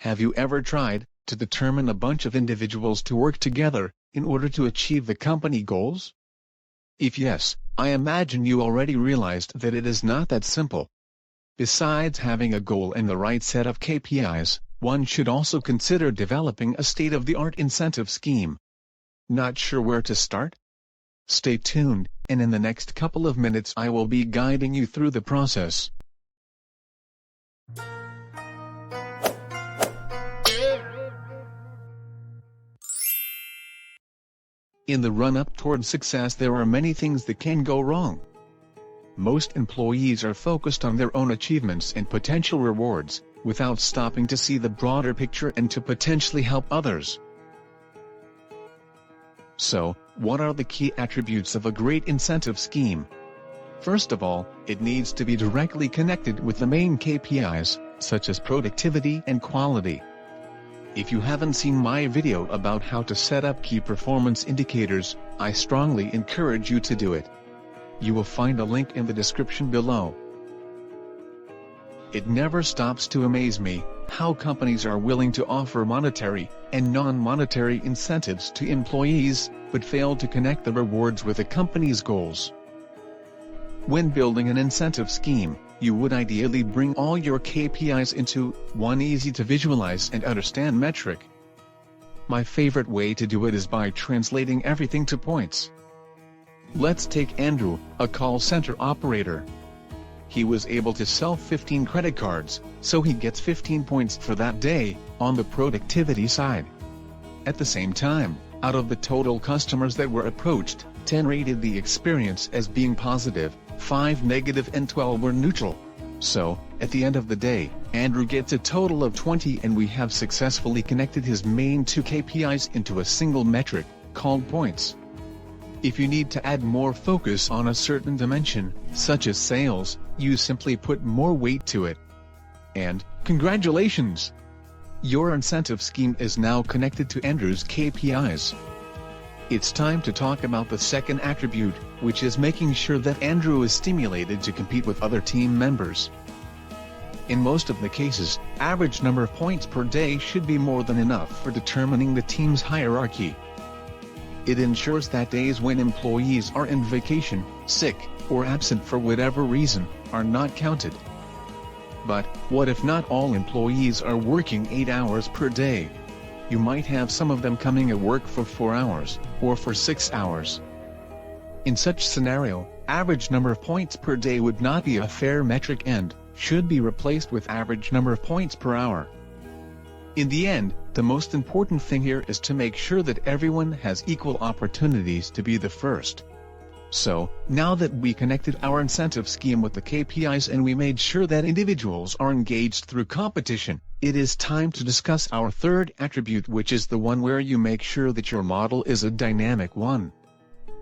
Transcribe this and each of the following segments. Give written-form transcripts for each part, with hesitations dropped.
Have you ever tried to determine a bunch of individuals to work together in order to achieve the company goals? If yes, I imagine you already realized that it is not that simple. Besides having a goal and the right set of KPIs, one should also consider developing a state-of-the-art incentive scheme. Not sure where to start? Stay tuned, and in the next couple of minutes I will be guiding you through the process. In the run-up toward success, there are many things that can go wrong. Most employees are focused on their own achievements and potential rewards, without stopping to see the broader picture and to potentially help others. So, what are the key attributes of a great incentive scheme? First of all, it needs to be directly connected with the main KPIs, such as productivity and quality. If you haven't seen my video about how to set up key performance indicators, I strongly encourage you to do it. You will find a link in the description below. It never stops to amaze me how companies are willing to offer monetary and non-monetary incentives to employees, but fail to connect the rewards with the company's goals. When building an incentive scheme, you would ideally bring all your KPIs into one easy-to-visualize and understand metric. My favorite way to do it is by translating everything to points. Let's take Andrew, a call center operator. He was able to sell 15 credit cards, so he gets 15 points for that day, on the productivity side. At the same time, out of the total customers that were approached, 10 rated the experience as being positive, 5 negative and 12 were neutral. So, at the end of the day, Andrew gets a total of 20 and we have successfully connected his main two KPIs into a single metric, called points. If you need to add more focus on a certain dimension, such as sales, you simply put more weight to it. And, congratulations! Your incentive scheme is now connected to Andrew's KPIs. It's time to talk about the second attribute, which is making sure that Andrew is stimulated to compete with other team members. In most of the cases, average number of points per day should be more than enough for determining the team's hierarchy. It ensures that days when employees are on vacation, sick, or absent for whatever reason, are not counted. But, what if not all employees are working 8 hours per day? You might have some of them coming at work for 4 hours, or for 6 hours. In such scenario, average number of points per day would not be a fair metric and should be replaced with average number of points per hour. In the end, the most important thing here is to make sure that everyone has equal opportunities to be the first. So, now that we connected our incentive scheme with the KPIs and we made sure that individuals are engaged through competition, it is time to discuss our third attribute, which is the one where you make sure that your model is a dynamic one.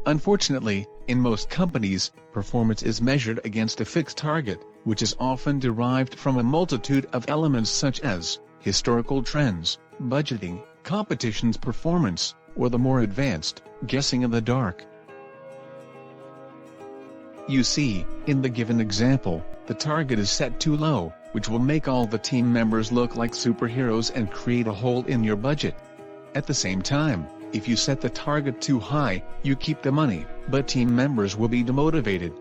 Unfortunately, in most companies, performance is measured against a fixed target, which is often derived from a multitude of elements such as historical trends, budgeting, competition's performance, or the more advanced, guessing in the dark. You see, in the given example, the target is set too low, which will make all the team members look like superheroes and create a hole in your budget. At the same time, if you set the target too high, you keep the money, but team members will be demotivated.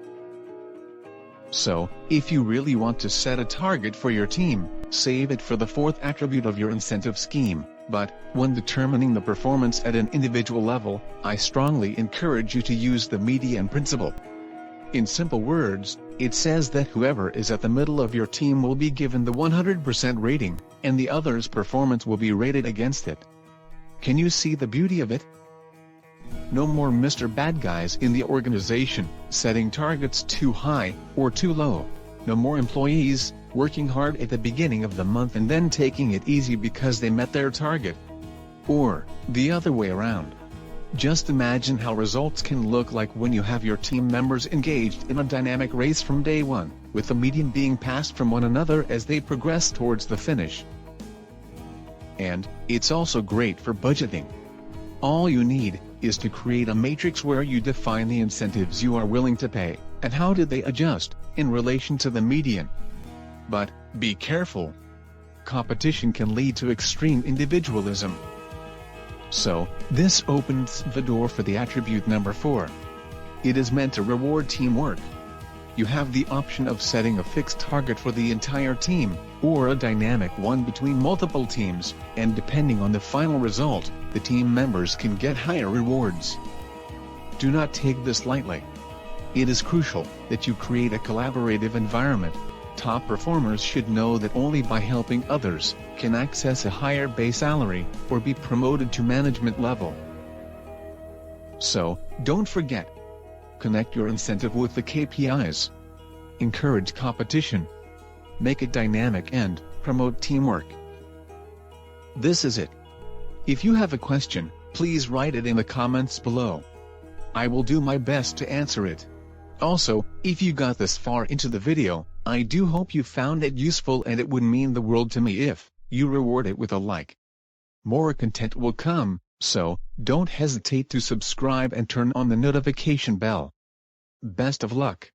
So, if you really want to set a target for your team, save it for the fourth attribute of your incentive scheme. But, when determining the performance at an individual level, I strongly encourage you to use the median principle. In simple words, it says that whoever is at the middle of your team will be given the 100% rating, and the other's performance will be rated against it. Can you see the beauty of it? No more Mr. Bad Guys in the organization, setting targets too high or too low. No more employees working hard at the beginning of the month and then taking it easy because they met their target. Or, the other way around. Just imagine how results can look like when you have your team members engaged in a dynamic race from day one, with the median being passed from one another as they progress towards the finish. And, it's also great for budgeting. All you need is to create a matrix where you define the incentives you are willing to pay, and how do they adjust, in relation to the median. But, be careful. competition can lead to extreme individualism. So, this opens the door for the attribute number 4. It is meant to reward teamwork. You have the option of setting a fixed target for the entire team, or a dynamic one between multiple teams, and depending on the final result, the team members can get higher rewards. Do not take this lightly. It is crucial that you create a collaborative environment. Top performers should know that only by helping others can access a higher base salary or be promoted to management level. So, don't forget. Connect your incentive with the KPIs. Encourage competition. Make it dynamic and promote teamwork. This is it. If you have a question, please write it in the comments below. I will do my best to answer it. Also, if you got this far into the video, I do hope you found it useful, and it would mean the world to me if you reward it with a like. More content will come, so don't hesitate to subscribe and turn on the notification bell. Best of luck.